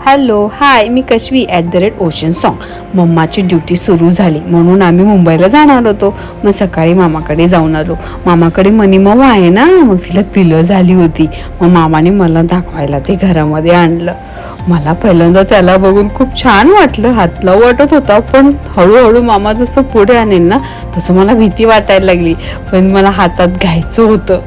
Hello hi, मी Kashvi @ocean song. मम्माची duty सुरू झाली म्हणून आम्ही मुंबईला जाणार होतो. मग सकाळी मामाकडे जाऊन आलो. मामाकडे मनी मामा आहे ना, मग तिला पिलं झाली होती. मग मामाने मला दाखवायला ते घरामध्ये आणलं. मला पहिल्यांदा त्याला बघून खूप छान वाटलं, हात लावू वाटत होता. पण हळूहळू मामा जसं पुढे आणेल ना तसं मला भीती वाटायला लागली. पण मला हातात घ्यायचं होतं.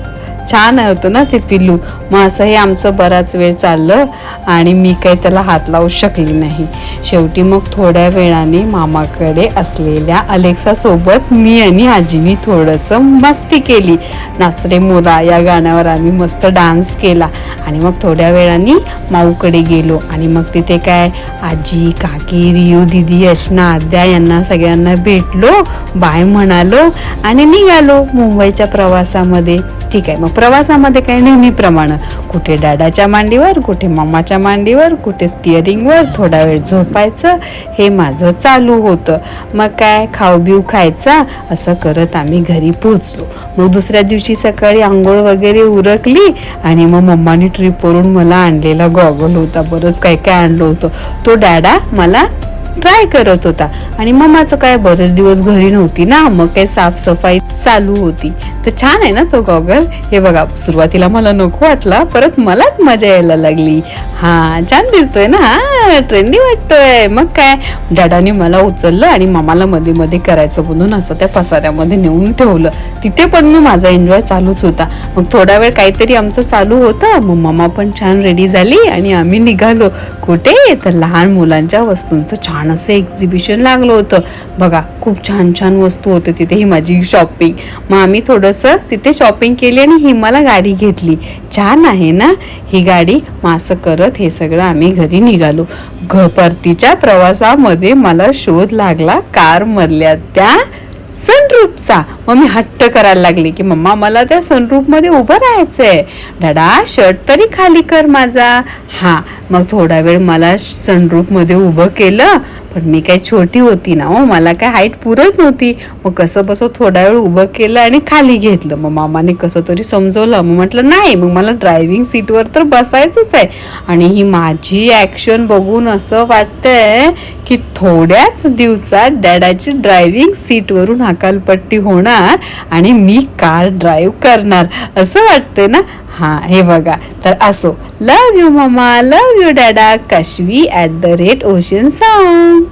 छान होतं ना ते पिल्लू. मग असं हे आमचं बराच वेळ चाललं आणि मी काही त्याला हात लावू शकली नाही. शेवटी मग थोड्या वेळाने मामाकडे असलेल्या अलेक्सासोबत मी आणि आजीनी थोडंसं मस्ती केली. नाच रे मोरा या गाण्यावर आम्ही मस्त डान्स केला. आणि मग थोड्या वेळाने माऊकडे गेलो आणि मग तिथे काय आजी, काकी, रियू दीदी, यशना, आद्या यांना सगळ्यांना भेटलो, बाय म्हणालो आणि निघालो मुंबईच्या प्रवासामध्ये. ठीक आहे, मग प्रवासामध्ये काही नेहमीप्रमाणे कुठे डॅडाच्या मांडीवर, कुठे मामाच्या मांडीवर, कुठे स्टिअरिंगवर थोडा वेळ झोपायचं, हे माझं चालू होतं. मग काय खाऊ बिऊ खायचा, असं करत आम्ही घरी पोहोचलो. मग दुसऱ्या दिवशी सकाळी आंघोळ वगैरे उरकली आणि मग मम्मानी ट्रिपवरून मला आणलेला गॉगल होता. बरंच काय काय आणलं होतं. तो डॅडा मला ट्राय करत होता आणि मम्माचं काय बरेच दिवस घरी नव्हती ना, मग काय साफसफाई चालू होती. तर छान आहे ना तो गॉगल. हे बघा, सुरुवातीला मला नको वाटला, परत मलाच मजा यायला लागली. हा छान दिसतोय ना, हा ट्रेंडी वाटतोय. मग काय डॅडाने मला उचललं आणि मामाला मध्ये मध्ये करायचं म्हणून असं त्या पसाऱ्यामध्ये नेऊन ठेवलं. तिथे पण मी माझा एन्जॉय चालूच होता. मग थोडा वेळ काहीतरी आमचं चालू होतं. मग मम्मा पण छान रेडी झाली आणि आम्ही निघालो. कुठे तर लहान मुलांच्या वस्तूंचं छान असं एक्झिबिशन लागलं होतं. बघा, खूप छान छान वस्तू होते तिथे. ही माझी शॉपिंग. मग आम्ही थोडंसं तिथे शॉपिंग केली आणि ही मला गाडी घेतली. छान आहे ना ही गाडी. मग असं करत हे सगळं आम्ही घरी निघालो. परतीच्या प्रवासामध्ये मला शोध लागला कार मधल्या त्या सनरूफचा. मग मी हट्ट करायला लागली की मम्मा मला त्या सनरूफ मध्ये उभं राहायचंय. डॅडा शर्ट तरी खाली कर माझा. हा, मग थोडा वेळ मला सनरूफ मध्ये उभं केलं. पण मी काही छोटी होती ना, मला काय हाईट पुरत नव्हती. मग कसं बसं थोडा वेळ उभं केलं आणि खाली घेतलं. मग मामाने कसं तरी समजवलं. मग म्हटलं नाही, मग मला ड्रायव्हिंग सीटवर तर बसायचंच आहे. आणि ही माझी ॲक्शन बघून असं वाटतंय की थोड्याच दिवसात डॅडाची ड्रायव्हिंग सीटवरून हकालपट्टी होणार आणि मी कार ड्राईव्ह करणार असं वाटतंय ना. हा, हे बघा. तर असो, love you mamma, love you dada, Kashvi @ocean song.